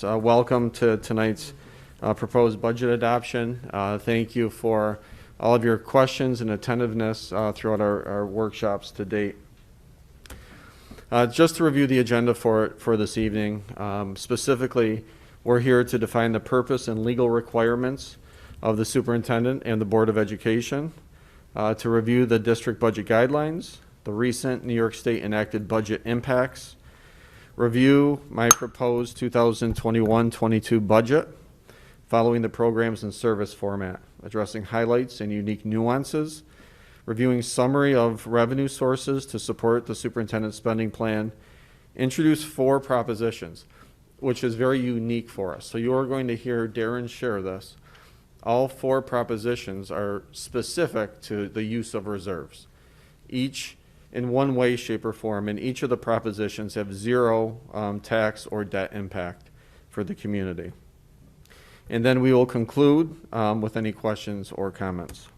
Welcome to tonight's proposed budget adoption. Thank you for all of your questions and attentiveness throughout our workshops to date. Just to review the agenda for this evening, specifically, we're here to define the purpose and legal requirements of the superintendent and the Board of Education, to review the district budget guidelines, the recent New York State enacted budget impacts, review my proposed 2021-22 budget following the programs and service format, addressing highlights and unique nuances, reviewing summary of revenue sources to support the superintendent's spending plan, introduce 4 propositions, which is very unique for us. So you're going to hear Darren share this. All 4 propositions are specific to the use of reserves, each in one way, shape, or form, and each of the propositions have 0 tax or debt impact for the community. And then we will conclude with any questions or comments.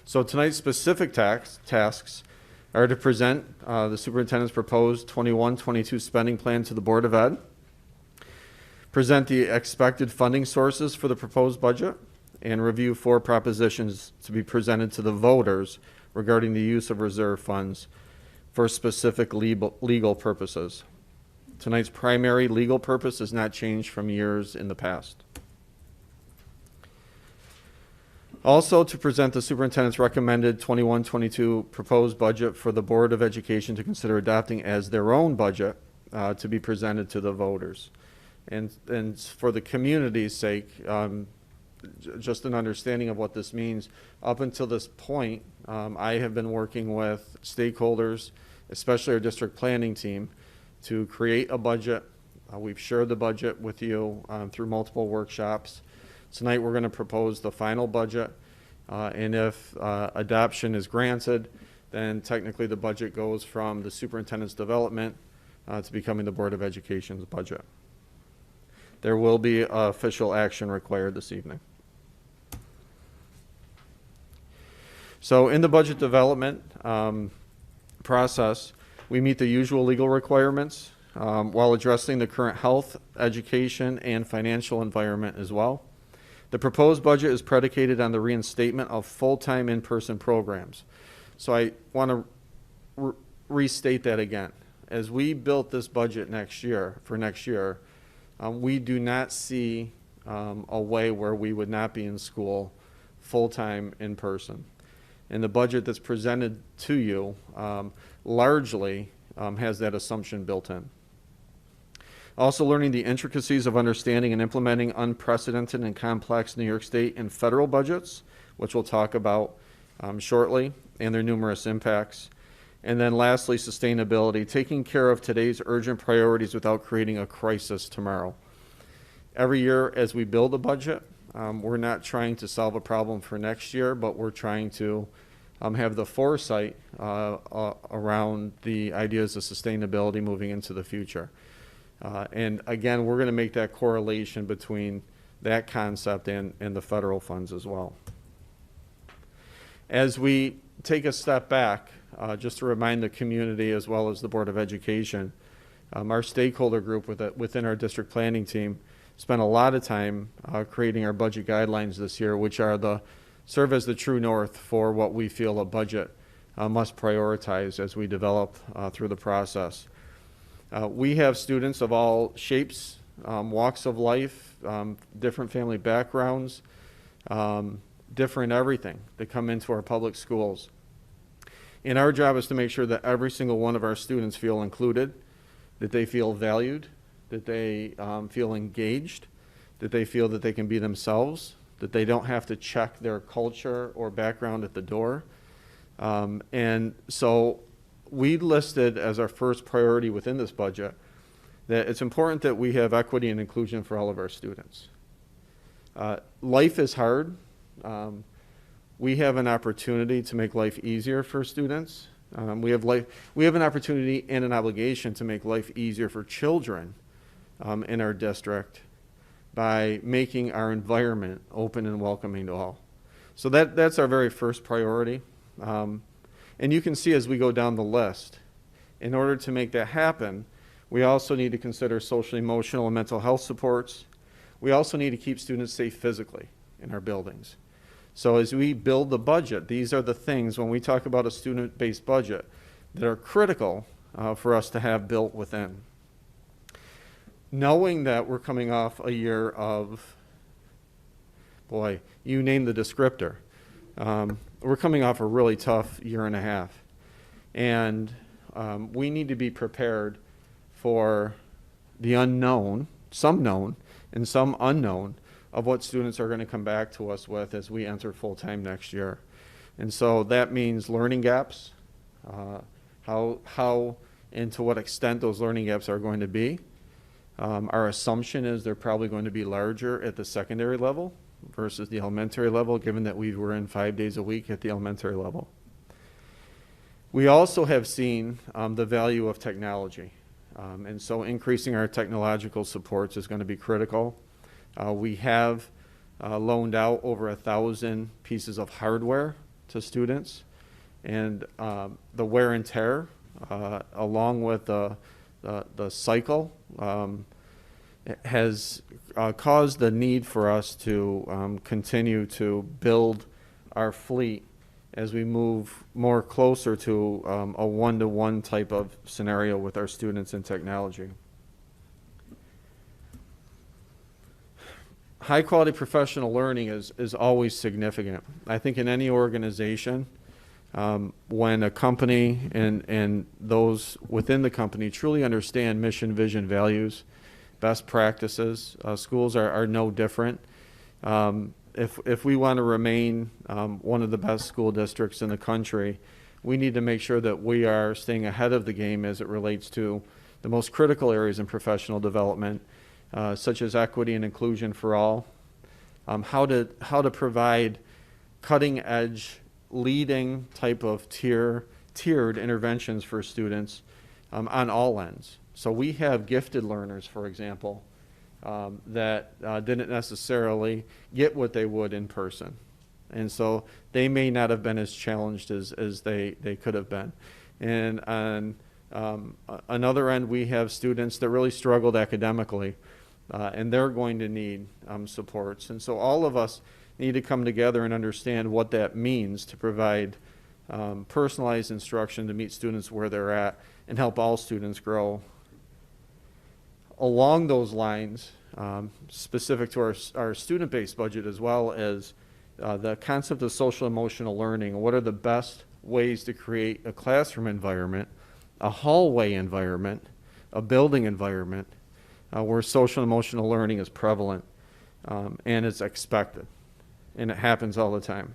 So tonight's specific tasks are to present the superintendent's proposed 21-22 spending plan to the Board of Ed, present the expected funding sources for the proposed budget, and review 4 propositions to be presented to the voters regarding the use of reserve funds for specific legal purposes. Tonight's primary legal purpose has not changed from years in the past. Also, to present the superintendent's recommended 21-22 proposed budget for the Board of Education to consider adopting as their own budget to be presented to the voters. And for the community's sake, just an understanding of what this means, up until this point, I have been working with stakeholders, especially our district planning team, to create a budget. We've shared the budget with you through multiple workshops. Tonight we're going to propose the final budget, and if adoption is granted, then technically the budget goes from the superintendent's development to becoming the Board of Education's budget. There will be official action required this evening. So in the budget development process, we meet the usual legal requirements while addressing the current health, education, and financial environment as well. The proposed budget is predicated on the reinstatement of full-time in-person programs. So I want to restate that again. As we built this budget for next year, we do not see a way where we would not be in school full-time in person. And the budget that's presented to you largely has that assumption built in. Also learning the intricacies of understanding and implementing unprecedented and complex New York State and federal budgets, which we'll talk about shortly, and their numerous impacts. And then lastly, sustainability, taking care of today's urgent priorities without creating a crisis tomorrow. Every year as we build a budget, we're not trying to solve a problem for next year, but we're trying to have the foresight around the ideas of sustainability moving into the future. And again, we're going to make that correlation between that concept and the federal funds as well. As we take a step back, just to remind the community as well as the Board of Education, our stakeholder group within our district planning team spent a lot of time creating our budget guidelines this year, which serve as the true north for what we feel a budget must prioritize as we develop through the process. We have students of all shapes, walks of life, different family backgrounds, different everything that come into our public schools. And our job is to make sure that every single one of our students feel included, that they feel valued, that they feel engaged, that they feel that they can be themselves, that they don't have to check their culture or background at the door. And so we listed as our first priority within this budget that it's important that we have equity and inclusion for all of our students. Life is hard. We have an opportunity to make life easier for students. We have an opportunity and an obligation to make life easier for children in our district by making our environment open and welcoming to all. So that's our very first priority. And you can see as we go down the list, in order to make that happen, We also need to consider social, emotional, and mental health supports. We also need to keep students safe physically in our buildings. So as we build the budget, these are the things, when we talk about a student-based budget, that are critical for us to have built within. Knowing that we're coming off a year of, boy, you name the descriptor. We're coming off a really tough year and a half. And we need to be prepared for the unknown, some known and some unknown, of what students are going to come back to us with as we enter full-time next year. And so that means learning gaps, how and to what extent those learning gaps are going to be. Our assumption is they're probably going to be larger at the secondary level versus the elementary level, given that we were in 5 days a week at the elementary level. We also have seen the value of technology. And so increasing our technological supports is going to be critical. We have loaned out over 1,000 pieces of hardware to students, and the wear and tear, along with the cycle, has caused the need for us to continue to build our fleet as we move more closer to a one-to-one type of scenario with our students in technology. High quality professional learning is always significant. I think in any organization, when a company and those within the company truly understand mission, vision, values, best practices, schools are no different. If we want to remain one of the best school districts in the country, we need to make sure that we are staying ahead of the game as it relates to the most critical areas in professional development, such as equity and inclusion for all, how to provide cutting-edge, leading type of tiered interventions for students on all ends. So we have gifted learners, for example, that didn't necessarily get what they would in person. And so they may not have been as challenged as they could have been. And on another end, we have students that really struggled academically, and they're going to need supports. And so all of us need to come together and understand what that means to provide personalized instruction to meet students where they're at and help all students grow. Along those lines, specific to our student-based budget, as well as the concept of social emotional learning, what are the best ways to create a classroom environment, a hallway environment, a building environment where social emotional learning is prevalent and it's expected, and it happens all the time.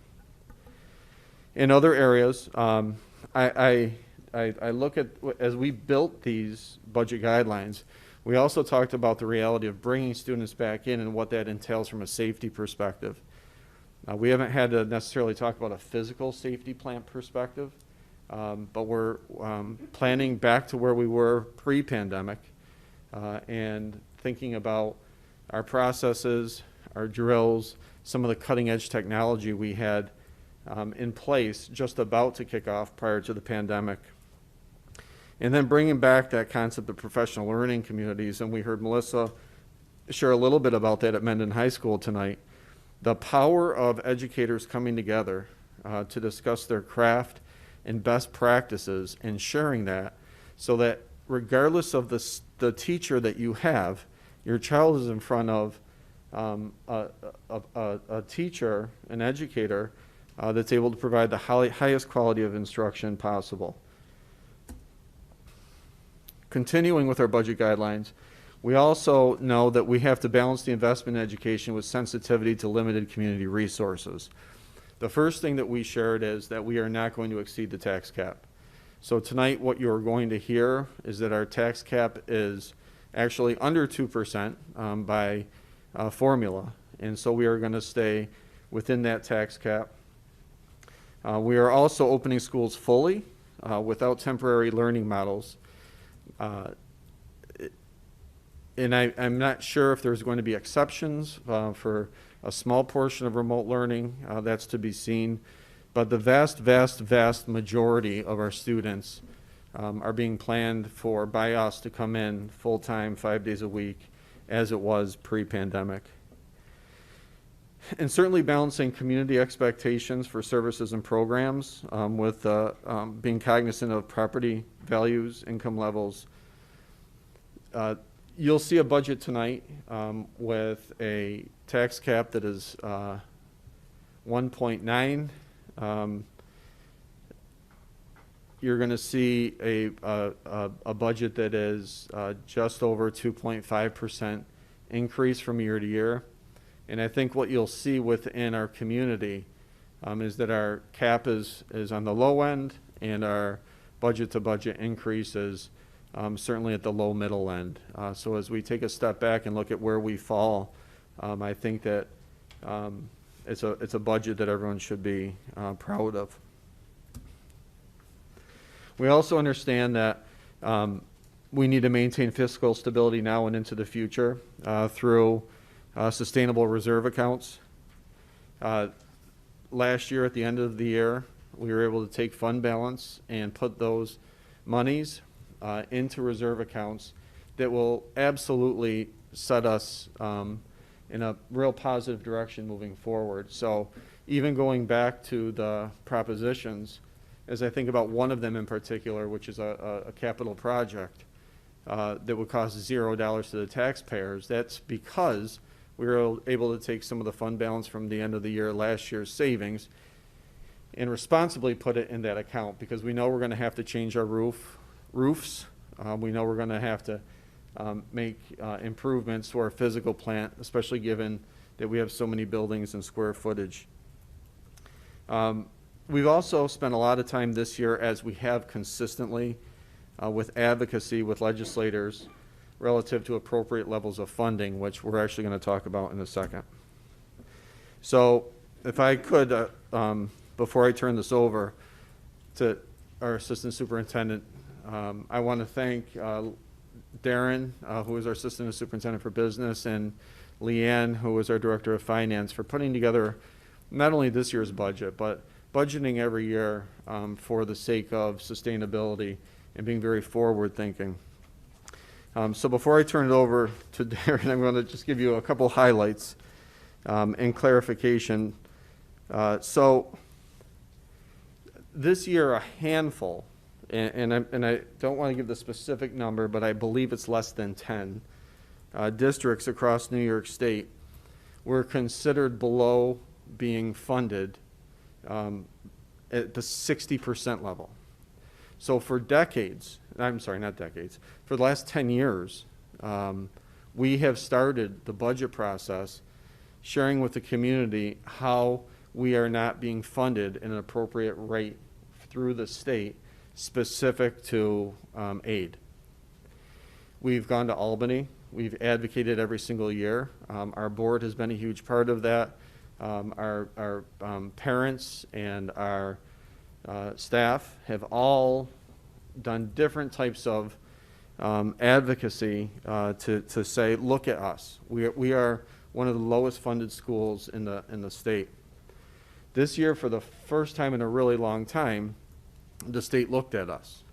In other areas, I look at, as we built these budget guidelines, we also talked about the reality of bringing students back in and what that entails from a safety perspective. We haven't had to necessarily talk about a physical safety plan perspective, but we're planning back to where we were pre-pandemic and thinking about our processes, our drills, some of the cutting-edge technology we had in place just about to kick off prior to the pandemic. And then bringing back that concept of professional learning communities, and we heard Melissa share a little bit about that at Mendon High School tonight. The power of educators coming together to discuss their craft and best practices and sharing that, so that regardless of the teacher that you have, your child is in front of a teacher, an educator, that's able to provide the highest quality of instruction possible. Continuing with our budget guidelines, we also know that we have to balance the investment in education with sensitivity to limited community resources. The first thing that we shared is that we are not going to exceed the tax cap. So tonight what you're going to hear is that our tax cap is actually under 2% by formula. And so we are going to stay within that tax cap. We are also opening schools fully without temporary learning models. And I'm not sure if there's going to be exceptions for a small portion of remote learning. That's to be seen. But the vast majority of our students are being planned for by us to come in full-time, 5 days a week, as it was pre-pandemic. And certainly balancing community expectations for services and programs with being cognizant of property values, income levels. You'll see a budget tonight with a tax cap that is 1.9. You're going to see a budget that is just over 2.5% increase from year to year. And I think what you'll see within our community is that our cap is on the low end, and our budget-to-budget increase is certainly at the low middle end. So as we take a step back and look at where we fall, I think that it's a budget that everyone should be proud of. We also understand that we need to maintain fiscal stability now and into the future through sustainable reserve accounts. Last year, at the end of the year, we were able to take fund balance and put those monies into reserve accounts that will absolutely set us in a real positive direction moving forward. So even going back to the propositions, as I think about one of them in particular, which is a capital project that would cost $0 to the taxpayers, that's because we were able to take some of the fund balance from the end of the year, last year's savings, and responsibly put it in that account, because we know we're going to have to change our roofs. We know we're going to have to make improvements to our physical plant, especially given that we have so many buildings and square footage. We've also spent a lot of time this year, as we have consistently, with advocacy with legislators relative to appropriate levels of funding, which we're actually going to talk about in a second. So if I could, before I turn this over to our Assistant Superintendent, I want to thank Darren, who is our Assistant Superintendent for Business, and Leanne, who is our Director of Finance, for putting together not only this year's budget, but budgeting every year for the sake of sustainability and being very forward-thinking. So before I turn it over to Darren, I'm going to just give you a couple highlights and clarification. So this year, a handful, and I don't want to give the specific number, but I believe it's less than 10 districts across New York State were considered below being funded at the 60% level. So for decades, I'm sorry, not decades, for the last 10 years, we have started the budget process sharing with the community how we are not being funded at an appropriate rate through the state specific to aid. We've gone to Albany. We've advocated every single year. Our board has been a huge part of that. Our parents and our staff have all done different types of advocacy to say, look at us. We are one of the lowest funded schools in the state. This year, for the first time in a really long time, the state looked at us,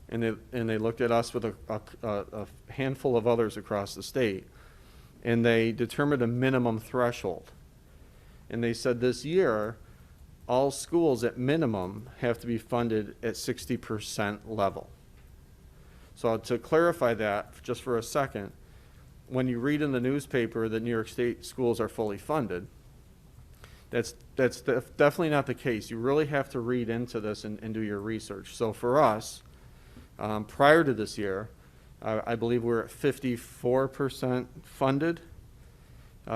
and they looked at us with a handful of others across the state, and they determined a minimum threshold. And they said this year, all schools at minimum have to be funded at 60% level. So to clarify that just for a second, when you read in the newspaper that New York State schools are fully funded, that's definitely not the case. You really have to read into this and do your research. So for us, prior to this year, I believe we're at 54% funded.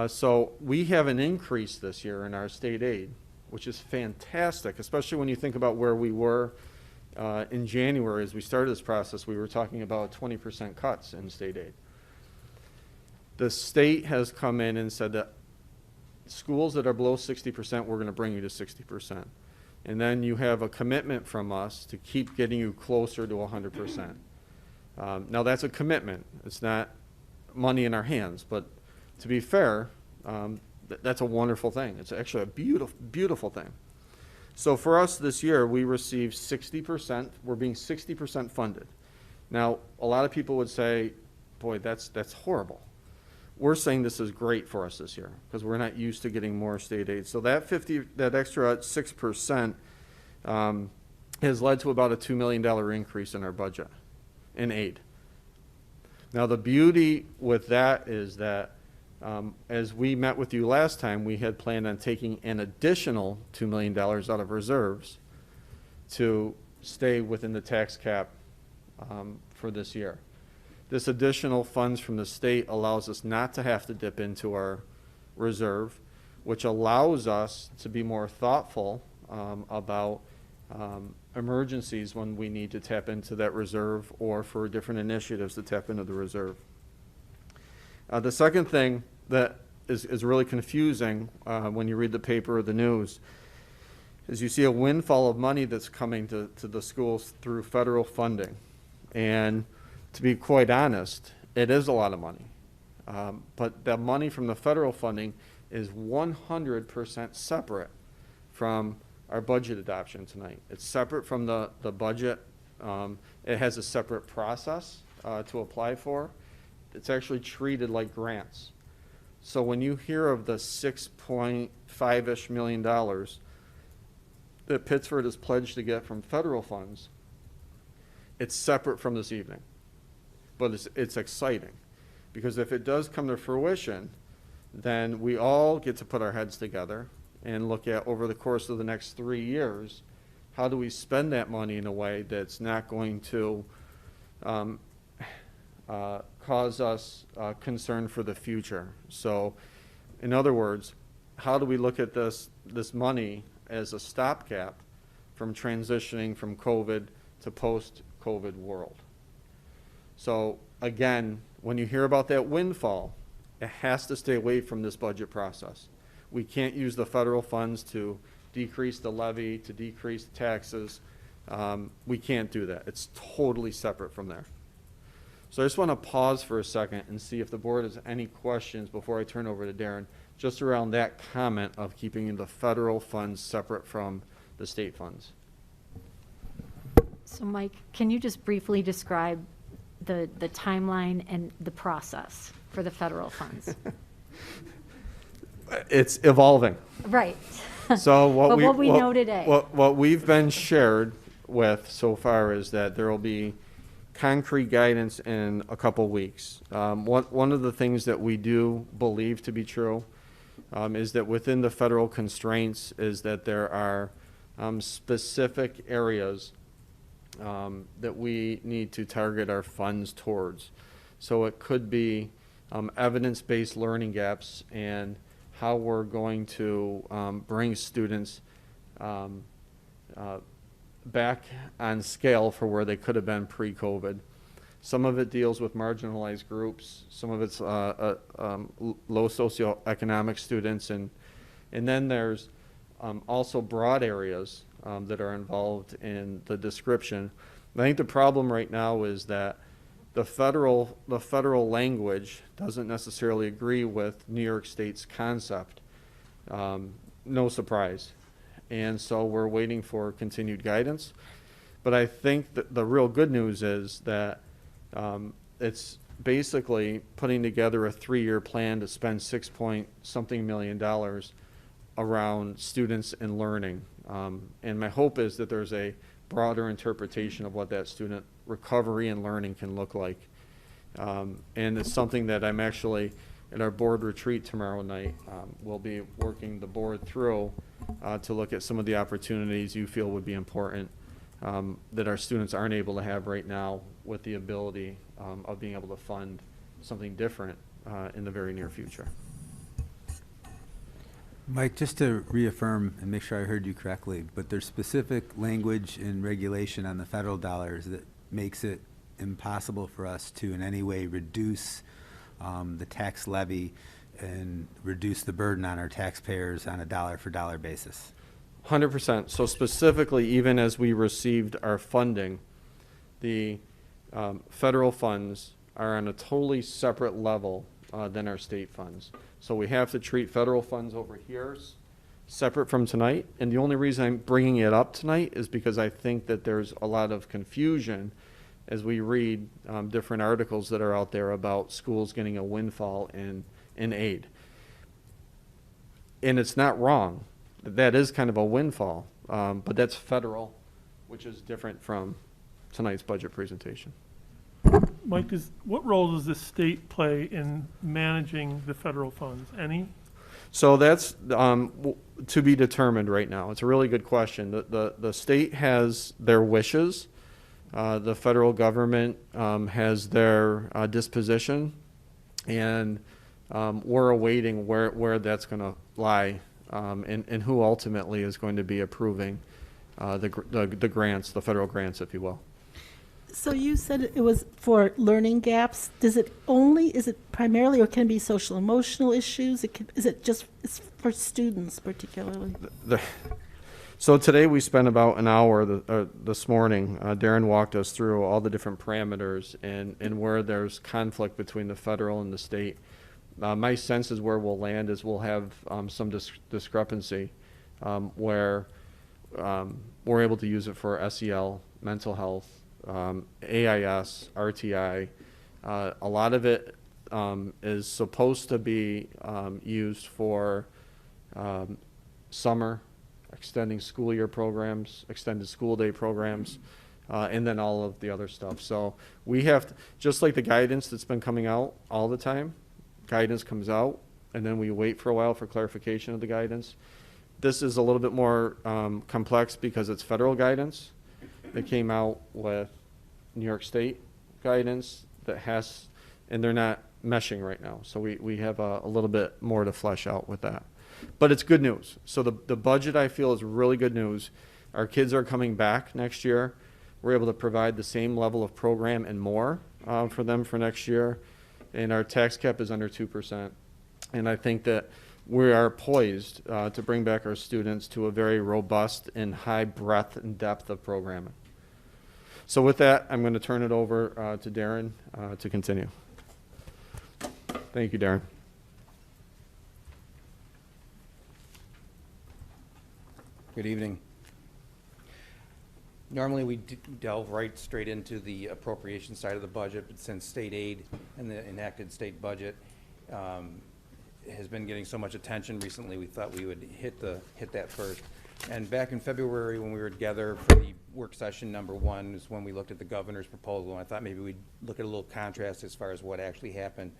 So we have an increase this year in our state aid, which is fantastic, especially when you think about where we were in January. As we started this process, we were talking about 20% cuts in state aid. The state has come in and said that schools that are below 60%, we're going to bring you to 60%. And then you have a commitment from us to keep getting you closer to 100%. Now that's a commitment. It's not money in our hands, but to be fair, that's a wonderful thing. It's actually a beautiful, beautiful thing. So for us this year, we received 60%, we're being 60% funded. Now, a lot of people would say, boy, that's horrible. We're saying this is great for us this year because we're not used to getting more state aid. So that extra 6% has led to about a $2 million increase in our budget in aid. Now, the beauty with that is that as we met with you last time, we had planned on taking an additional $2 million out of reserves to stay within the tax cap for this year. This additional funds from the state allows us not to have to dip into our reserve, which allows us to be more thoughtful about emergencies when we need to tap into that reserve or for different initiatives to tap into the reserve. The second thing that is really confusing when you read the paper or the news is you see a windfall of money that's coming to the schools through federal funding. And to be quite honest, it is a lot of money. But the money from the federal funding is 100% separate from our budget adoption tonight. It's separate from the budget. It has a separate process to apply for. It's actually treated like grants. So when you hear of the $6.5-ish million that Pittsford is pledged to get from federal funds, it's separate from this evening. But it's exciting because if it does come to fruition, then we all get to put our heads together and look at over the course of the next 3 years, how do we spend that money in a way that's not going to cause us concern for the future. So in other words, how do we look at this money as a stopgap from transitioning from COVID to post-COVID world? So again, when you hear about that windfall, it has to stay away from this budget process. We can't use the federal funds to decrease the levy, to decrease taxes. We can't do that. It's totally separate from there. So I just want to pause for a second and see if the board has any questions before I turn over to Darren, just around that comment of keeping the federal funds separate from the state funds. So Mike, can you just briefly describe the timeline and the process for the federal funds? It's evolving. Right. So what we know today. What we've been shared with so far is that there will be concrete guidance in a couple weeks. One of the things that we do believe to be true is that within the federal constraints is that there are specific areas that we need to target our funds towards. So it could be evidence-based learning gaps and how we're going to bring students back on scale for where they could have been pre-COVID. Some of it deals with marginalized groups. Some of it's low socioeconomic students. And then there's also broad areas that are involved in the description. I think the problem right now is that the federal language doesn't necessarily agree with New York State's concept. No surprise. And so we're waiting for continued guidance. But I think that the real good news is that it's basically putting together a 3-year plan to spend $6-something million around students and learning. And my hope is that there's a broader interpretation of what that student recovery and learning can look like. And it's something that I'm actually, at our board retreat tomorrow night, we'll be working the board through to look at some of the opportunities you feel would be important that our students aren't able to have right now with the ability of being able to fund something different in the very near future. Mike, just to reaffirm and make sure I heard you correctly, but there's specific language and regulation on the federal dollars that makes it impossible for us to in any way reduce the tax levy and reduce the burden on our taxpayers on a dollar-for-dollar basis. 100%. So specifically, even as we received our funding, the federal funds are on a totally separate level than our state funds. So we have to treat federal funds over here separate from tonight. And the only reason I'm bringing it up tonight is because I think that there's a lot of confusion as we read different articles that are out there about schools getting a windfall in aid. And it's not wrong. That is kind of a windfall, but that's federal, which is different from tonight's budget presentation. Mike, what role does the state play in managing the federal funds? Any? So that's to be determined right now. It's a really good question. The state has their wishes. The federal government has their disposition, and we're awaiting where that's going to lie, and who ultimately is going to be approving the grants, the federal grants, if you will. So you said it was for learning gaps. Is it primarily, or can it be social emotional issues? Is it just, it's for students particularly? So today we spent about an hour this morning. Darren walked us through all the different parameters and where there's conflict between the federal and the state. My sense is where we'll land is we'll have some discrepancy where we're able to use it for SEL, mental health, AIS, RTI. A lot of it is supposed to be used for summer, extending school year programs, extended school day programs, and then all of the other stuff. So we have to, just like the guidance that's been coming out all the time, guidance comes out, and then we wait for a while for clarification of the guidance. This is a little bit more complex because it's federal guidance. They came out with New York State guidance that has, and they're not meshing right now. So we have a little bit more to flesh out with that. But it's good news. So the budget, I feel, is really good news. Our kids are coming back next year. We're able to provide the same level of program and more for them for next year. And our tax cap is under 2%. And I think that we are poised to bring back our students to a very robust and high breadth and depth of programming. So with that, I'm going to turn it over to Darren to continue. Thank you, Darren. Good evening. Normally we delve right straight into the appropriation side of the budget, but since state aid and the enacted state budget has been getting so much attention recently, we thought we would hit that first. And back in February when we were together for the work session number 1 is when we looked at the governor's proposal, and I thought maybe we'd look at a little contrast as far as what actually happened.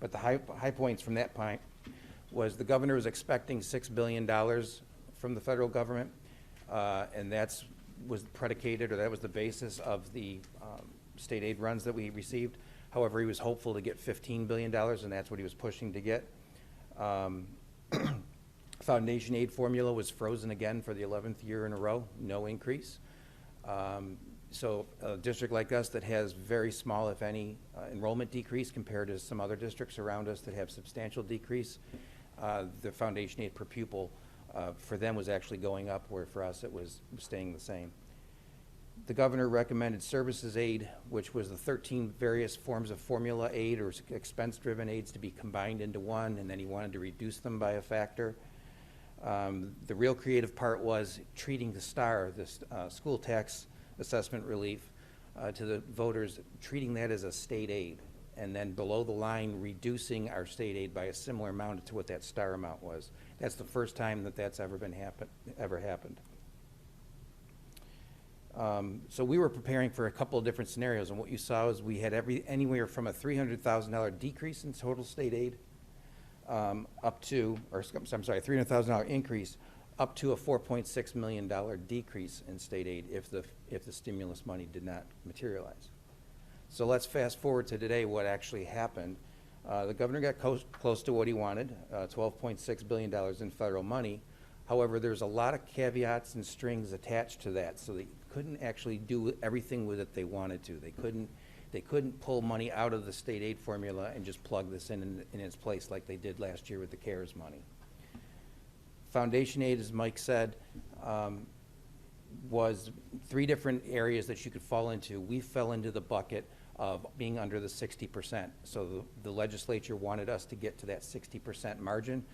But the high points from that point was the governor was expecting $6 billion from the federal government, and that was predicated, or that was the basis of the state aid runs that we received. However, he was hopeful to get $15 billion, and that's what he was pushing to get. Foundation aid formula was frozen again for the 11th year in a row, no increase. So a district like us that has very small, if any, enrollment decrease compared to some other districts around us that have substantial decrease, the foundation aid per pupil for them was actually going up, where for us it was staying the same. The governor recommended services aid, which was the 13 various forms of formula aid or expense-driven aids to be combined into one, and then he wanted to reduce them by a factor. The real creative part was treating the STAR, this school tax assessment relief, to the voters, treating that as a state aid, and then below the line reducing our state aid by a similar amount to what that STAR amount was. That's the first time that that's ever happened. So we were preparing for a couple of different scenarios, and what you saw is we had anywhere from a $300,000 decrease in total state aid up to, or I'm sorry, $300,000 increase up to a $4.6 million decrease in state aid if the stimulus money did not materialize. So let's fast forward to today, what actually happened. The governor got close to what he wanted, $12.6 billion in federal money. However, there's a lot of caveats and strings attached to that, so they couldn't actually do everything with it they wanted to. They couldn't pull money out of the state aid formula and just plug this in its place like they did last year with the CARES money. Foundation aid, as Mike said, was 3 different areas that you could fall into. We fell into the bucket of being under the 60%. So the legislature wanted us to get to that 60% margin.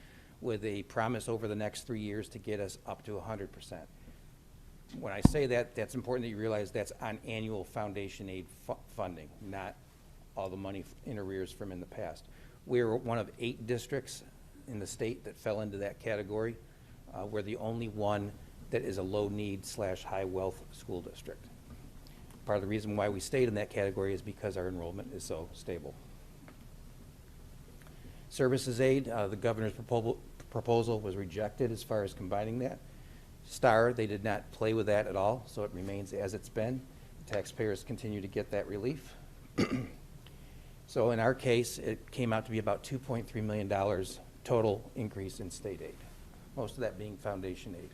with a promise over the next 3 years to get us up to 100%. When I say that, that's important that you realize that's on annual foundation aid funding, not all the money in arrears from in the past. We're one of 8 districts in the state that fell into that category. We're the only one that is a low-need/high wealth school district. Part of the reason why we stayed in that category is because our enrollment is so stable. Services aid, the governor's proposal was rejected as far as combining that. STAR, they did not play with that at all, so it remains as it's been. Taxpayers continue to get that relief. So in our case, it came out to be about $2.3 million total increase in state aid, most of that being foundation aid.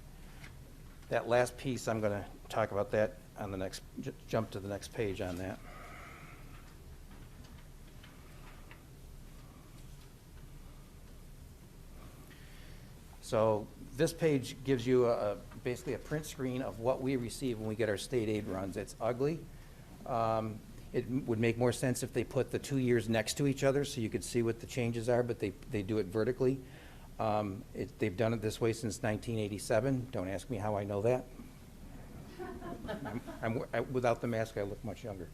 That last piece, I'm going to talk about that on the next, jump to the next page on that. So this page gives you basically a print screen of what we receive when we get our state aid runs. It's ugly. It would make more sense if they put the 2 years next to each other so you could see what the changes are, but they do it vertically. They've done it this way since 1987. Don't ask me how I know that. Without the mask, I look much younger.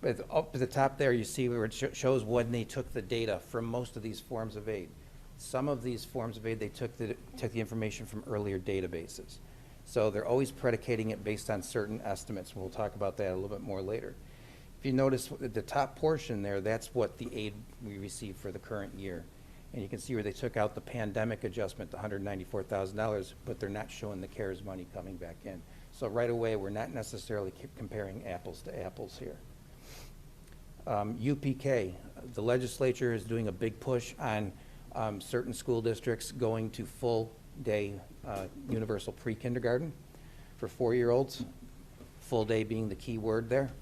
But up at the top there, you see where it shows when they took the data from most of these forms of aid. Some of these forms of aid, they took the information from earlier databases. So they're always predicating it based on certain estimates. We'll talk about that a little bit more later. If you notice the top portion there, that's what the aid we received for the current year. And you can see where they took out the pandemic adjustment, the $194,000, but they're not showing the CARES money coming back in. So right away, we're not necessarily comparing apples to apples here. UPK, the legislature is doing a big push on certain school districts going to full-day universal pre-kindergarten for 4-year-olds, full day being the key word there.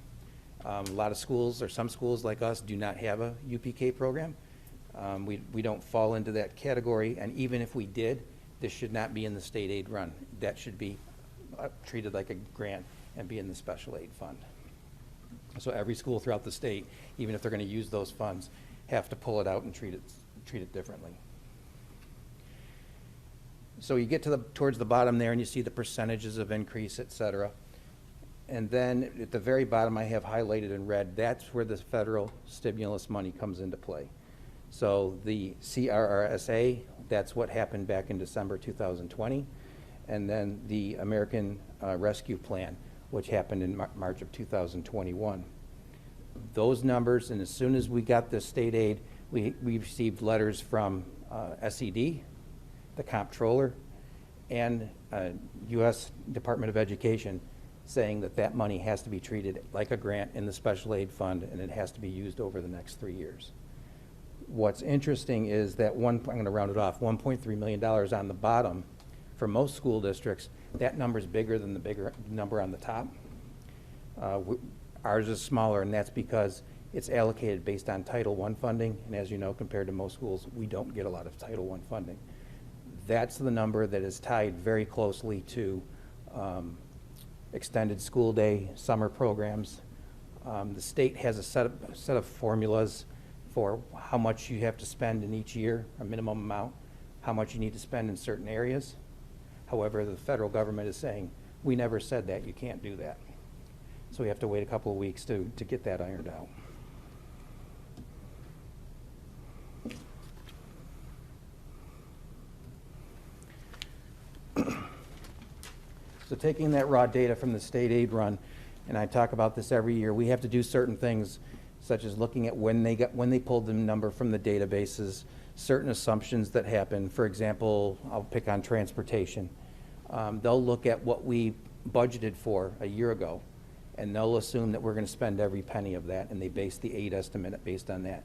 A lot of schools, or some schools like us, do not have a UPK program. We don't fall into that category, and even if we did, this should not be in the state aid run. That should be treated like a grant and be in the special aid fund. So every school throughout the state, even if they're going to use those funds, have to pull it out and treat it differently. So you get to towards the bottom there and you see the percentages of increase, et cetera. And then at the very bottom I have highlighted in red, that's where the federal stimulus money comes into play. So the CRRSA, that's what happened back in December 2020. And then the American Rescue Plan, which happened in March of 2021. Those numbers, and as soon as we got the state aid, we received letters from SED, the comptroller, and U.S. Department of Education saying that that money has to be treated like a grant in the special aid fund and it has to be used over the next 3 years. What's interesting is that I'm going to round it off, $1.3 million on the bottom. For most school districts, that number is bigger than the bigger number on the top. Ours is smaller, and that's because it's allocated based on Title I funding, and as you know, compared to most schools, we don't get a lot of Title I funding. That's the number that is tied very closely to extended school day, summer programs. The state has a set of formulas for how much you have to spend in each year, a minimum amount, how much you need to spend in certain areas. However, the federal government is saying, we never said that, you can't do that. So we have to wait a couple of weeks to get that ironed out. So taking that raw data from the state aid run, and I talk about this every year, we have to do certain things such as looking at when they pulled the number from the databases, certain assumptions that happen. For example, I'll pick on transportation. They'll look at what we budgeted for a year ago, and they'll assume that we're going to spend every penny of that, and they base the aid estimate based on that.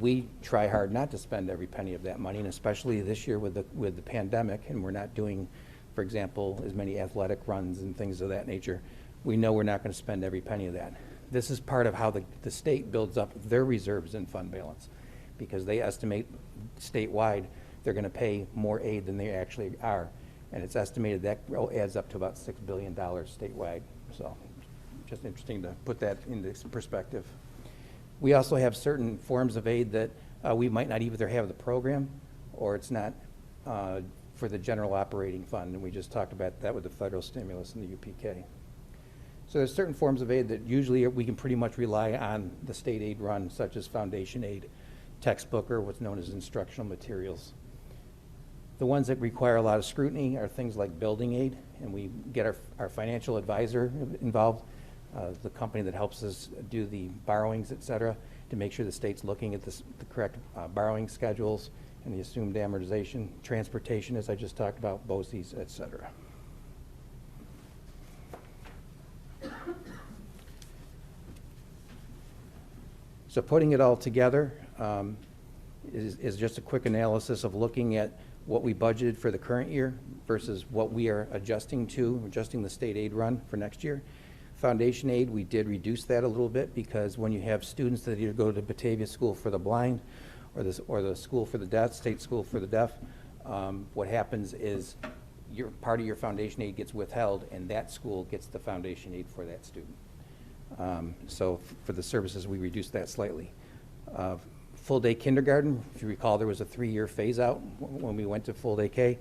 We try hard not to spend every penny of that money, and especially this year with the pandemic, and we're not doing, for example, as many athletic runs and things of that nature. We know we're not going to spend every penny of that. This is part of how the state builds up their reserves and fund balance, because they estimate statewide they're going to pay more aid than they actually are. And it's estimated that adds up to about $6 billion statewide. So just interesting to put that into perspective. We also have certain forms of aid that we might not either have the program or it's not for the general operating fund. And we just talked about that with the federal stimulus and the UPK. So there's certain forms of aid that usually we can pretty much rely on the state aid run, such as foundation aid, textbook, or what's known as instructional materials. The ones that require a lot of scrutiny are things like building aid, and we get our financial advisor involved, the company that helps us do the borrowings, et cetera, to make sure the state's looking at the correct borrowing schedules and the assumed amortization, transportation, as I just talked about, BOCES, et cetera. So putting it all together is just a quick analysis of looking at what we budgeted for the current year versus what we are adjusting the state aid run for next year. Foundation aid, we did reduce that a little bit because when you have students that either go to Batavia School for the Blind or the School for the Deaf, State School for the Deaf, what happens is part of your foundation aid gets withheld and that school gets the foundation aid for that student. So for the services, we reduced that slightly. Full-day kindergarten, if you recall, there was a 3-year phase-out when we went to full-day K.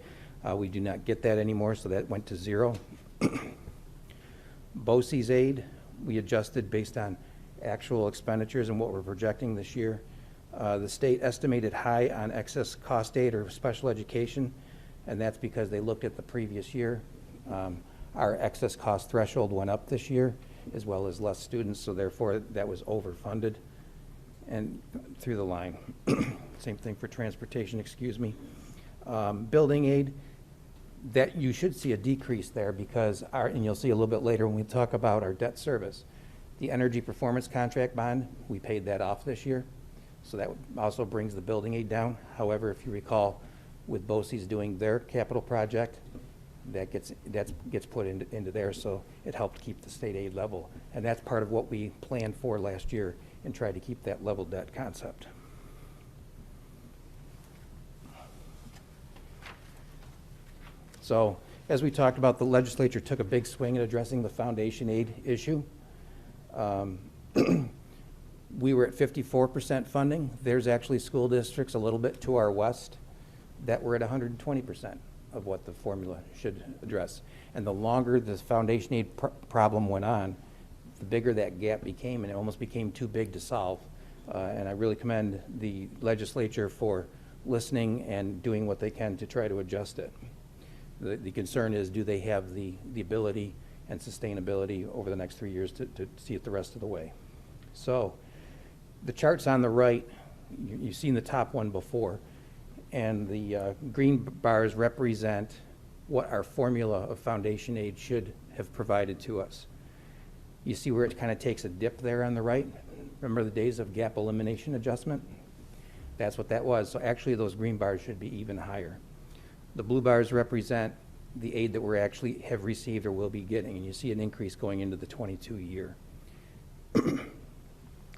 We do not get that anymore, so that went to 0. BOCES aid, we adjusted based on actual expenditures and what we're projecting this year. The state estimated high on excess cost aid or special education, and that's because they looked at the previous year. Our excess cost threshold went up this year, as well as less students, so therefore that was overfunded and through the line. Same thing for transportation, excuse me. Building aid, that you should see a decrease there because and you'll see a little bit later when we talk about our debt service. The energy performance contract bond, we paid that off this year. So that also brings the building aid down. However, if you recall, with BOCES doing their capital project, that gets put into there, so it helped keep the state aid level. And that's part of what we planned for last year and tried to keep that level debt concept. So as we talked about, the legislature took a big swing at addressing the foundation aid issue. We were at 54% funding. There's actually school districts a little bit to our west that were at 120% of what the formula should address. And the longer the foundation aid problem went on, the bigger that gap became, and it almost became too big to solve. And I really commend the legislature for listening and doing what they can to try to adjust it. The concern is, do they have the ability and sustainability over the next 3 years to see it the rest of the way? So the charts on the right, you've seen the top one before, and the green bars represent what our formula of foundation aid should have provided to us. You see where it kind of takes a dip there on the right? Remember the days of gap elimination adjustment? That's what that was. So actually those green bars should be even higher. The blue bars represent the aid that we actually have received or will be getting, and you see an increase going into the 22 year.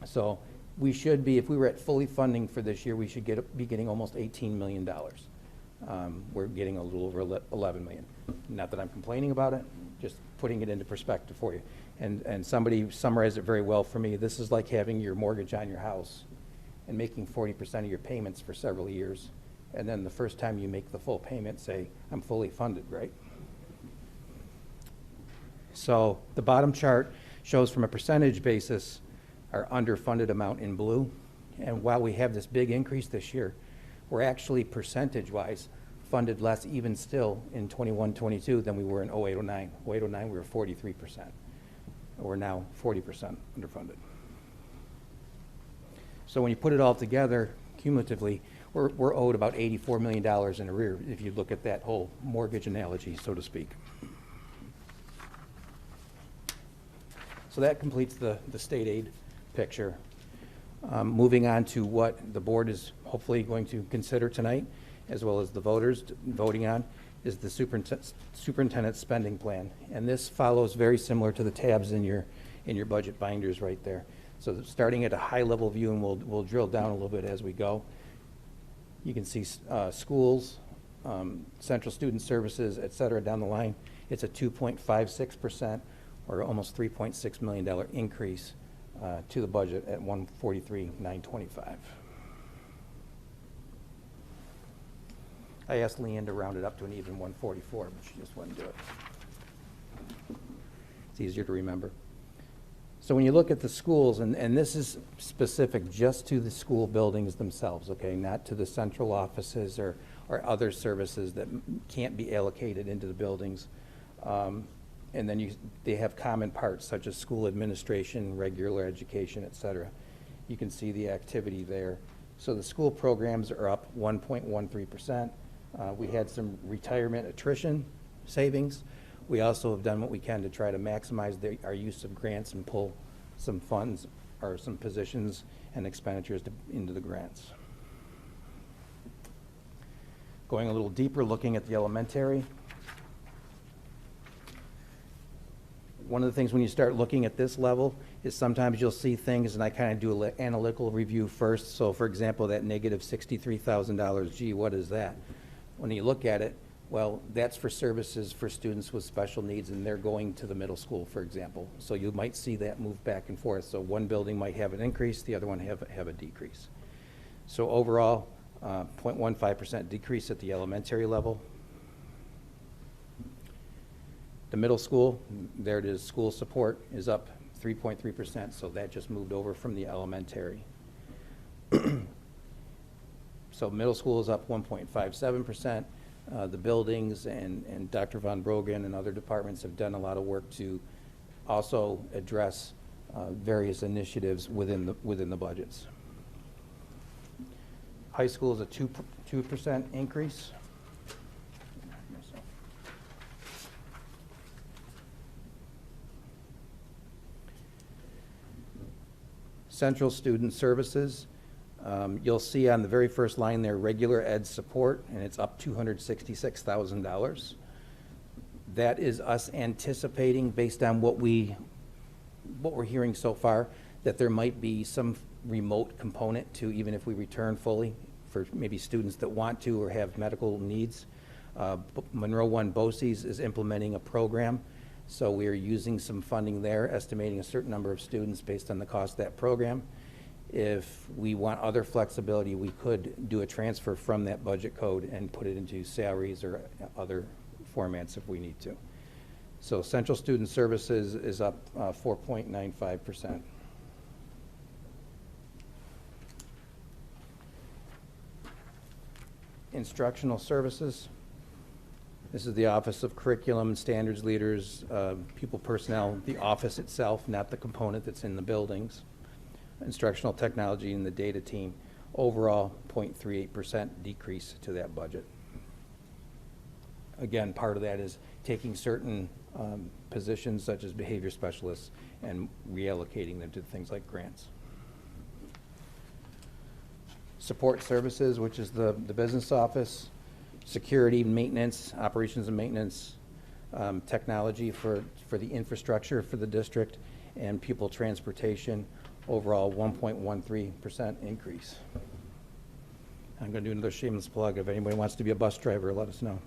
So we should be, if we were at fully funding for this year, we should be getting almost $18 million. We're getting a little over 11 million. Not that I'm complaining about it, just putting it into perspective for you. And somebody summarized it very well for me. This is like having your mortgage on your house and making 40% of your payments for several years. And then the first time you make the full payment, say, I'm fully funded, right? So the bottom chart shows from a percentage basis our underfunded amount in blue. And while we have this big increase this year, we're actually percentage-wise funded less even still in 21-22 than we were in 08-09. 08-09 we were 43%. We're now 40% underfunded. So when you put it all together, cumulatively, we're owed about $84 million in arrear if you look at that whole mortgage analogy, so to speak. So that completes the state aid picture. Moving on to what the board is hopefully going to consider tonight, as well as the voters voting on, is the superintendent's spending plan. And this follows very similar to the tabs in your budget binders right there. So starting at a high level view, and we'll drill down a little bit as we go. You can see schools, central student services, et cetera, down the line. It's a 2.56% or almost $3.6 million increase to the budget at $143,925. I asked Leanne to round it up to an even 144, but she just wouldn't do it. It's easier to remember. So when you look at the schools, and this is specific just to the school buildings themselves, okay, not to the central offices or other services that can't be allocated into the buildings. And then they have common parts such as school administration, regular education, et cetera. You can see the activity there. So the school programs are up 1.13%. We had some retirement attrition savings. We also have done what we can to try to maximize our use of grants and pull some funds or some positions and expenditures into the grants. Going a little deeper, looking at the elementary. One of the things when you start looking at this level is sometimes you'll see things, and I kind of do an analytical review first. So for example, that negative $63,000, gee, what is that? When you look at it, well, that's for services for students with special needs, and they're going to the middle school, for example. So you might see that move back and forth. So one building might have an increase, the other one have a decrease. So overall, 0.15% decrease at the elementary level. The middle school, there it is, school support is up 3.3%, so that just moved over from the elementary. So middle school is up 1.57%. The buildings and Dr. Von Brogan and other departments have done a lot of work to also address various initiatives within the budgets. High school is a 2% increase. Central Student Services. You'll see on the very first line there, regular ed support, and it's up $266,000. That is us anticipating, based on what we're hearing so far, that there might be some remote component to, even if we return fully, for maybe students that want to or have medical needs. Monroe One BOCES is implementing a program, so we are using some funding there, estimating a certain number of students based on the cost of that program. If we want other flexibility, we could do a transfer from that budget code and put it into salaries or other formats if we need to. So Central Student Services is up 4.95%. Instructional Services. This is the Office of Curriculum and Standards Leaders, Pupil Personnel, the office itself, not the component that's in the buildings. Instructional Technology and the data team. Overall, 0.38% decrease to that budget. Again, part of that is taking certain positions such as behavior specialists and reallocating them to things like grants. Support Services, which is the business office. Security, maintenance, operations and maintenance, technology for the infrastructure for the district, and pupil transportation. Overall, 1.13% increase. I'm going to do another shameless plug. If anybody wants to be a bus driver, let us know.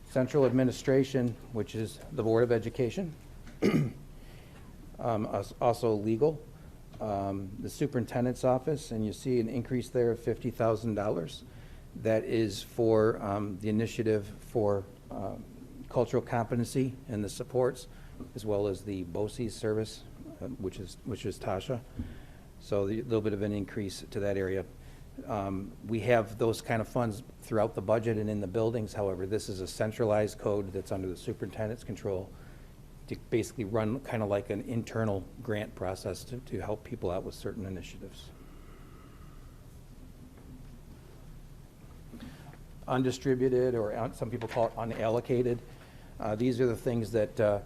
Central Administration, which is the Board of Education, also legal. The Superintendent's Office, and you see an increase there of $50,000. That is for the initiative for cultural competency and the supports, as well as the BOCES service, which is Tasha. So a little bit of an increase to that area. We have those kind of funds throughout the budget and in the buildings. However, this is a centralized code that's under the superintendent's control to basically run kind of like an internal grant process to help people out with certain initiatives. Undistributed, or some people call it unallocated. These are the things that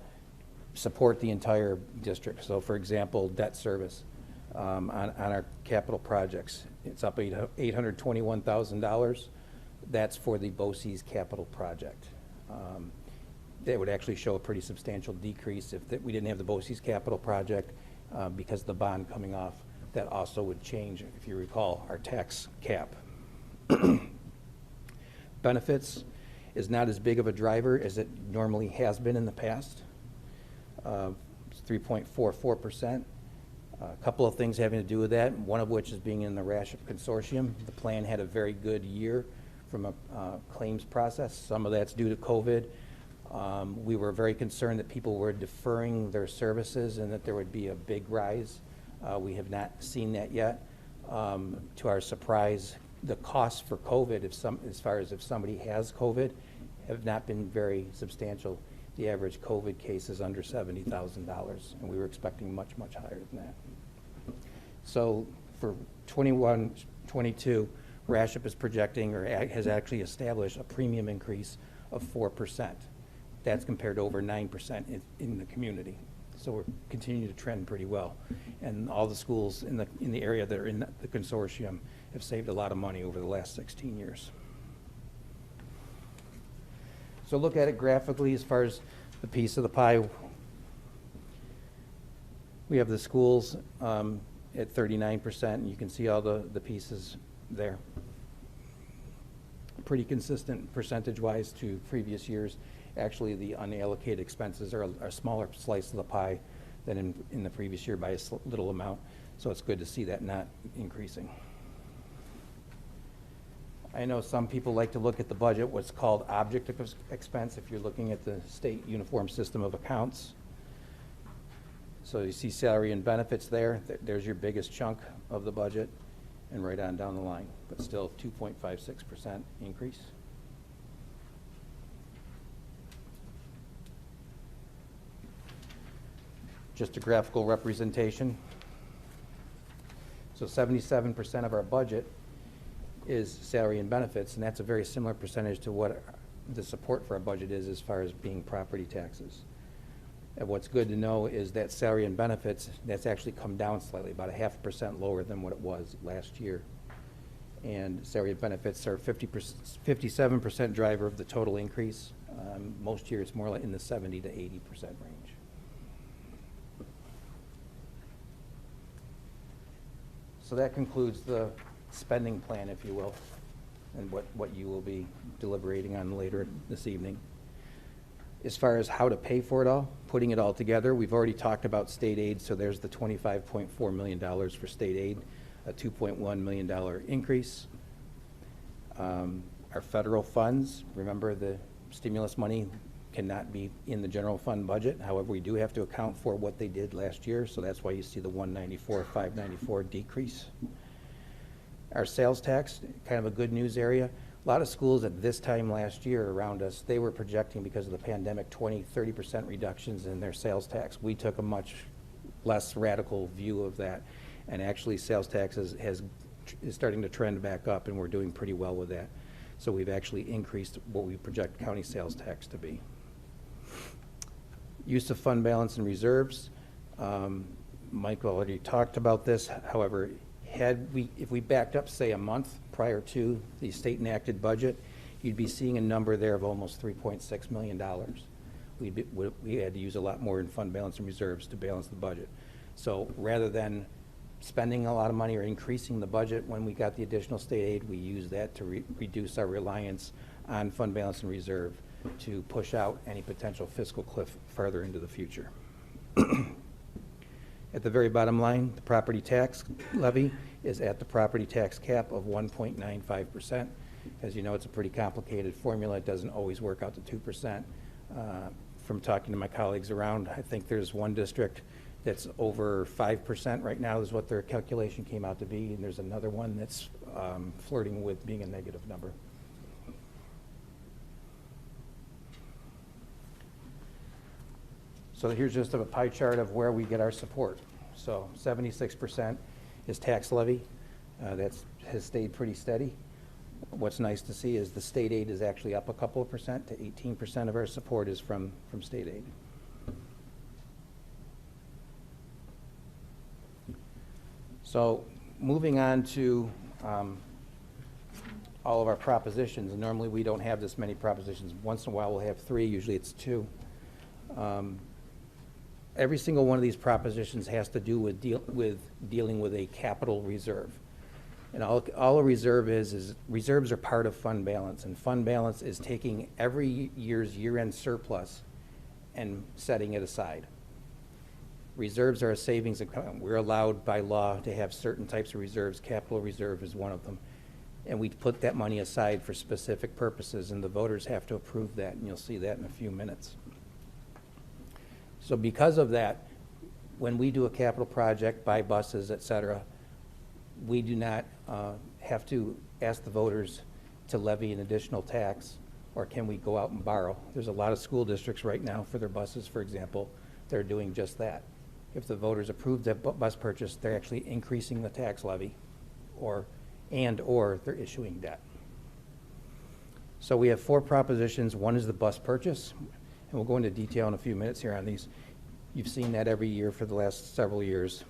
support the entire district. So for example, debt service on our capital projects. It's up $821,000. That's for the BOCES capital project. That would actually show a pretty substantial decrease if we didn't have the BOCES capital project because of the bond coming off. That also would change, if you recall, our tax cap. Benefits is not as big of a driver as it normally has been in the past. 3.44%. A couple of things having to do with that, one of which is being in the RASHIP consortium. The plan had a very good year from a claims process. Some of that's due to COVID. We were very concerned that people were deferring their services and that there would be a big rise. We have not seen that yet. To our surprise, the costs for COVID, as far as if somebody has COVID, have not been very substantial. The average COVID case is under $70,000, and we were expecting much, much higher than that. So for 21-22, RASHIP is projecting, or has actually established, a premium increase of 4%. That's compared to over 9% in the community. So we're continuing to trend pretty well. And all the schools in the area that are in the consortium have saved a lot of money over the last 16 years. So look at it graphically as far as the piece of the pie. We have the schools at 39%, and you can see all the pieces there. Pretty consistent percentage-wise to previous years. Actually, the unallocated expenses are a smaller slice of the pie than in the previous year by a little amount. So it's good to see that not increasing. I know some people like to look at the budget, what's called object expense, if you're looking at the state uniform system of accounts. So you see salary and benefits there. There's your biggest chunk of the budget, and right on down the line, but still 2.56% increase. Just a graphical representation. So 77% of our budget is salary and benefits, and that's a very similar percentage to what the support for our budget is as far as being property taxes. And what's good to know is that salary and benefits, that's actually come down slightly, about 0.5% lower than what it was last year. And salary and benefits are 57% driver of the total increase. Most years it's more like in the 70 to 80% range. So that concludes the spending plan, if you will, and what you will be deliberating on later this evening. As far as how to pay for it all, putting it all together, we've already talked about state aid, so there's the $25.4 million for state aid, a $2.1 million increase. Our federal funds, remember the stimulus money cannot be in the general fund budget. However, we do have to account for what they did last year, so that's why you see the 194, 594 decrease. Our sales tax, kind of a good news area. A lot of schools at this time last year around us, they were projecting because of the pandemic 20, 30% reductions in their sales tax. We took a much less radical view of that, and actually sales tax is starting to trend back up, and we're doing pretty well with that. So we've actually increased what we project county sales tax to be. Use of fund balance and reserves. Mike already talked about this. However, if we backed up, say, a month prior to the state enacted budget, you'd be seeing a number there of almost $3.6 million. We had to use a lot more in fund balance and reserves to balance the budget. So rather than spending a lot of money or increasing the budget when we got the additional state aid, we used that to reduce our reliance on fund balance and reserve to push out any potential fiscal cliff further into the future. At the very bottom line, the property tax levy is at the property tax cap of 1.95%. As you know, it's a pretty complicated formula. It doesn't always work out to 2%. From talking to my colleagues around, I think there's one district that's over 5% right now is what their calculation came out to be, and there's another one that's flirting with being a negative number. So here's just a pie chart of where we get our support. So 76% is tax levy. That has stayed pretty steady. What's nice to see is the state aid is actually up a couple of percent to 18% of our support is from state aid. So moving on to all of our propositions. Normally we don't have this many propositions. Once in a while we'll have 3, usually it's 2. Every single one of these propositions has to do with dealing with a capital reserve. And all a reserve is reserves are part of fund balance, and fund balance is taking every year's year-end surplus and setting it aside. Reserves are a savings account. We're allowed by law to have certain types of reserves. Capital reserve is one of them. And we put that money aside for specific purposes, and the voters have to approve that, and you'll see that in a few minutes. So because of that, when we do a capital project, buy buses, et cetera, we do not have to ask the voters to levy an additional tax, or can we go out and borrow? There's a lot of school districts right now for their buses, for example, they're doing just that. If the voters approve that bus purchase, they're actually increasing the tax levy, or they're issuing debt. So we have 4 propositions. One is the bus purchase, and we'll go into detail in a few minutes here on these. You've seen that every year for the last several years.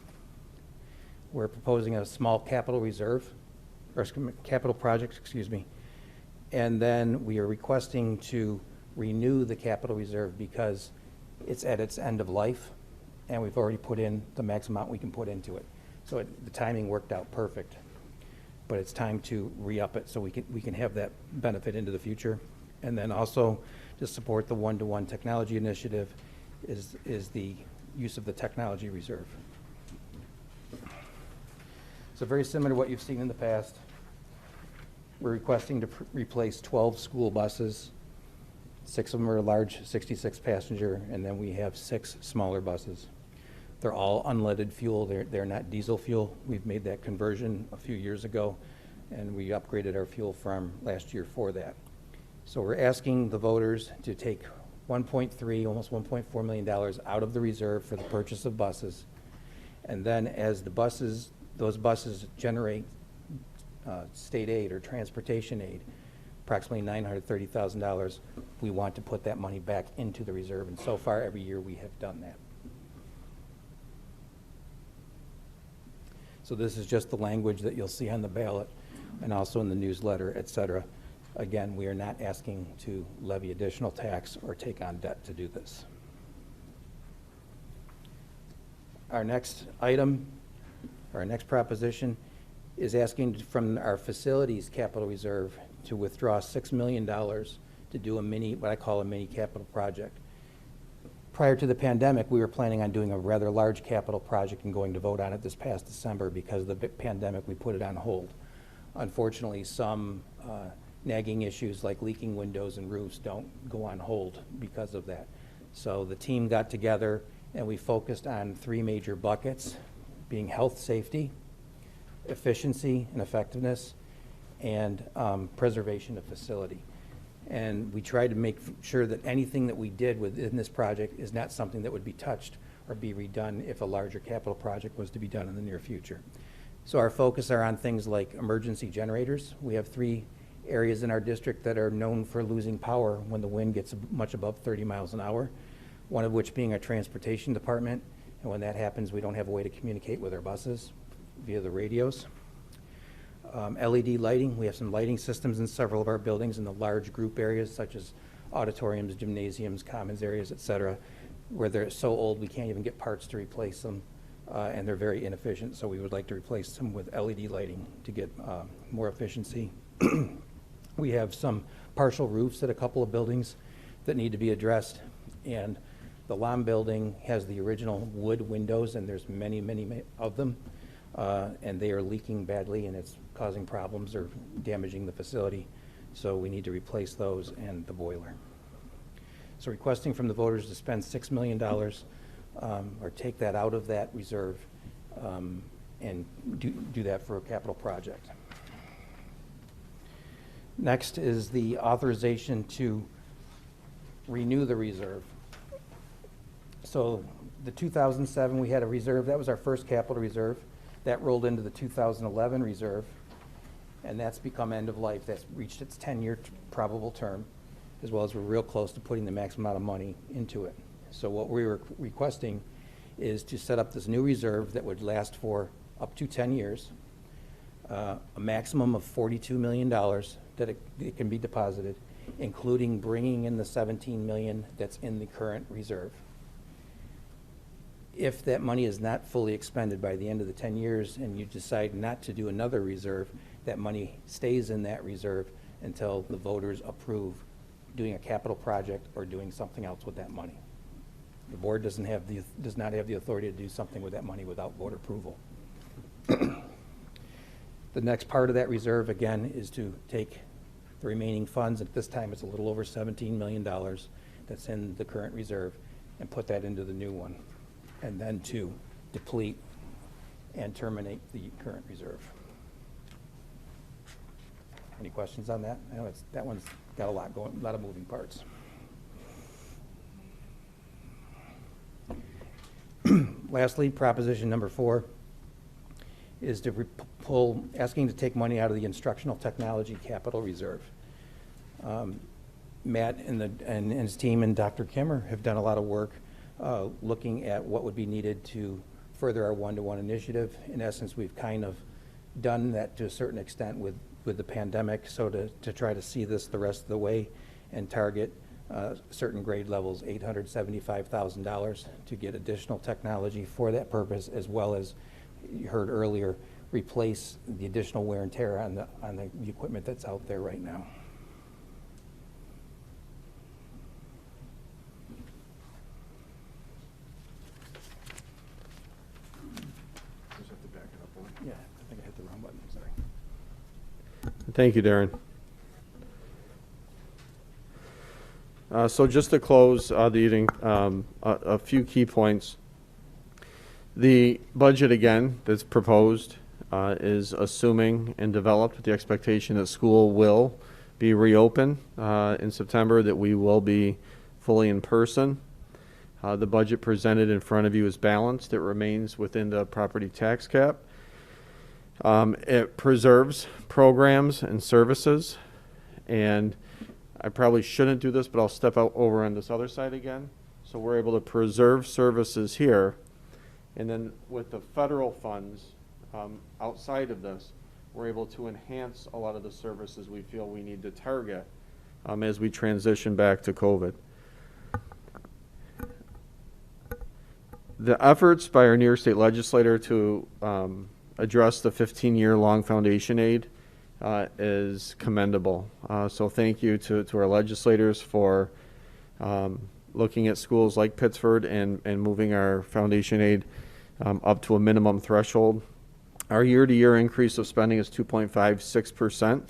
We're proposing a small capital reserve, or capital project, excuse me. And then we are requesting to renew the capital reserve because it's at its end of life, and we've already put in the max amount we can put into it. So the timing worked out perfect. But it's time to re-up it so we can have that benefit into the future. And then also to support the one-to-one technology initiative is the use of the technology reserve. So very similar to what you've seen in the past. We're requesting to replace 12 school buses. 6 of them are large 66 passenger, and then we have 6 smaller buses. They're all unleaded fuel. They're not diesel fuel. We've made that conversion a few years ago, and we upgraded our fuel farm last year for that. So we're asking the voters to take $1.3, almost $1.4 million out of the reserve for the purchase of buses. And then as those buses generate state aid or transportation aid, approximately $930,000, we want to put that money back into the reserve. And so far, every year we have done that. So this is just the language that you'll see on the ballot and also in the newsletter, et cetera. Again, we are not asking to levy additional tax or take on debt to do this. Our next item, or our next proposition, is asking from our facilities capital reserve to withdraw $6 million to do what I call a mini capital project. Prior to the pandemic, we were planning on doing a rather large capital project and going to vote on it this past December. Because of the pandemic, we put it on hold. Unfortunately, some nagging issues like leaking windows and roofs don't go on hold because of that. So the team got together and we focused on 3 major buckets, being health, safety, efficiency and effectiveness, and preservation of facility. And we tried to make sure that anything that we did within this project is not something that would be touched or be redone if a larger capital project was to be done in the near future. So our focus are on things like emergency generators. We have 3 areas in our district that are known for losing power when the wind gets much above 30 miles an hour, one of which being our transportation department. And when that happens, we don't have a way to communicate with our buses via the radios. LED lighting, we have some lighting systems in several of our buildings in the large group areas such as auditoriums, gymnasiums, commons areas, et cetera, where they're so old we can't even get parts to replace them, and they're very inefficient, so we would like to replace them with LED lighting to get more efficiency. We have some partial roofs at a couple of buildings that need to be addressed, and the Lom building has the original wood windows, and there's many, many of them, and they are leaking badly, and it's causing problems or damaging the facility. So we need to replace those and the boiler. So requesting from the voters to spend $6 million or take that out of that reserve and do that for a capital project. Next is the authorization to renew the reserve. So the 2007, we had a reserve. That was our first capital reserve. That rolled into the 2011 reserve, and that's become end of life. That's reached its 10-year probable term, as well as we're real close to putting the maximum amount of money into it. So what we were requesting is to set up this new reserve that would last for up to 10 years, a maximum of $42 million that it can be deposited, including bringing in the $17 million that's in the current reserve. If that money is not fully expended by the end of the 10 years and you decide not to do another reserve, that money stays in that reserve until the voters approve doing a capital project or doing something else with that money. The board does not have the authority to do something with that money without board approval. The next part of that reserve, again, is to take the remaining funds, at this time it's a little over $17 million that's in the current reserve, and put that into the new one, and then to deplete and terminate the current reserve. Any questions on that? I know that one's got a lot of moving parts. Lastly, proposition number 4 is to asking to take money out of the instructional technology capital reserve. Matt and his team and Dr. Kimmer have done a lot of work looking at what would be needed to further our one-to-one initiative. In essence, we've kind of done that to a certain extent with the pandemic, so to try to see this the rest of the way and target certain grade levels, $875,000 to get additional technology for that purpose, as well as, you heard earlier, replace the additional wear and tear on the equipment that's out there right now. Yeah, I think I hit the wrong button, sorry. Thank you, Darren. So just to close the evening, a few key points. The budget, again, that's proposed is assuming and developed with the expectation that school will be reopened in September, that we will be fully in person. The budget presented in front of you is balanced. It remains within the property tax cap. It preserves programs and services, and I probably shouldn't do this, but I'll step out over on this other side again. So we're able to preserve services here, and then with the federal funds outside of this, we're able to enhance a lot of the services we feel we need to target as we transition back to COVID. The efforts by our New York State legislator to address the 15-year long foundation aid is commendable. So thank you to our legislators for looking at schools like Pittsford and moving our foundation aid up to a minimum threshold. Our year-to-year increase of spending is 2.56%.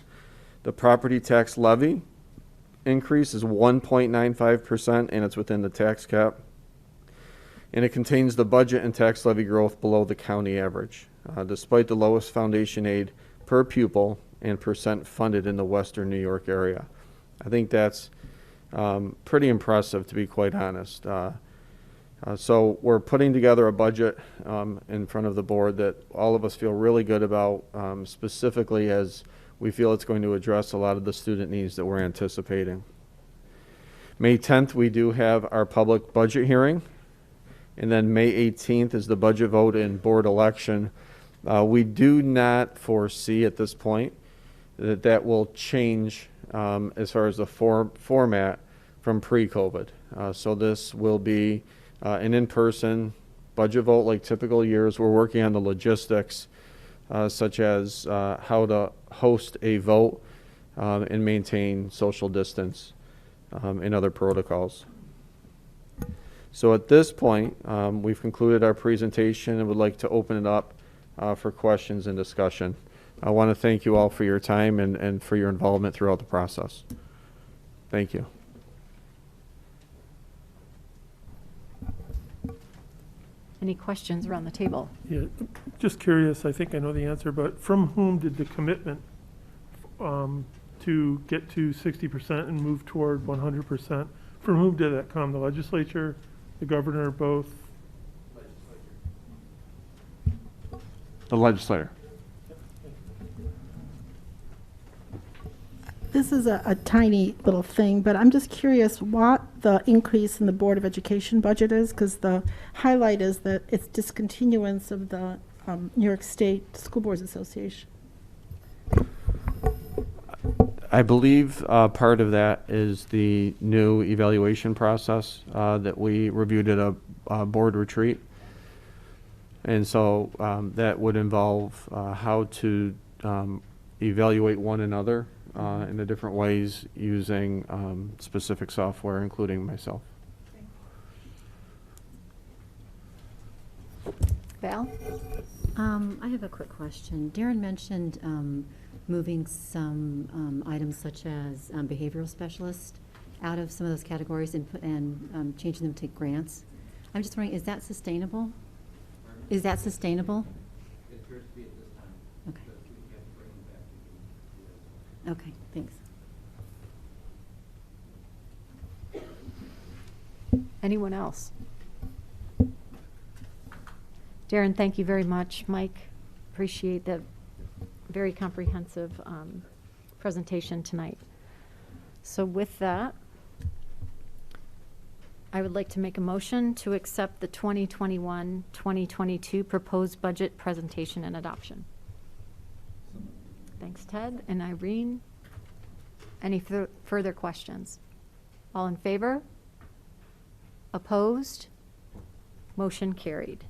The property tax levy increase is 1.95%, and it's within the tax cap. And it contains the budget and tax levy growth below the county average, despite the lowest foundation aid per pupil and percent funded in the Western New York area. I think that's pretty impressive, to be quite honest. So we're putting together a budget in front of the board that all of us feel really good about, specifically as we feel it's going to address a lot of the student needs that we're anticipating. May 10th, we do have our public budget hearing. And then May 18th is the budget vote and board election. We do not foresee at this point that will change as far as the format from pre-COVID. So this will be an in-person budget vote like typical years. We're working on the logistics such as how to host a vote and maintain social distance and other protocols. So at this point, we've concluded our presentation and would like to open it up for questions and discussion. I want to thank you all for your time and for your involvement throughout the process. Thank you. Any questions around the table? Yeah, just curious, I think I know the answer, but from whom did the commitment to get to 60% and move toward 100%, from whom did that come? The legislature, the governor, both? The legislator. This is a tiny little thing, but I'm just curious what the increase in the Board of Education budget is, because the highlight is that it's discontinuance of the New York State School Boards Association. I believe part of that is the new evaluation process that we reviewed at a board retreat. And so that would involve how to evaluate one another in the different ways using specific software, including myself. Val? I have a quick question. Darren mentioned moving some items such as behavioral specialist out of some of those categories and changing them to grants. I'm just wondering, is that sustainable? Is that sustainable? It appears to be at this time. Okay. But we have to bring them back. Okay, thanks. Anyone else? Darren, thank you very much. Mike, appreciate the very comprehensive presentation tonight. So with that, I would like to make a motion to accept the 2021-2022 proposed budget presentation and adoption. Thanks, Ted and Irene. Any further questions? All in favor? Opposed? Motion carried.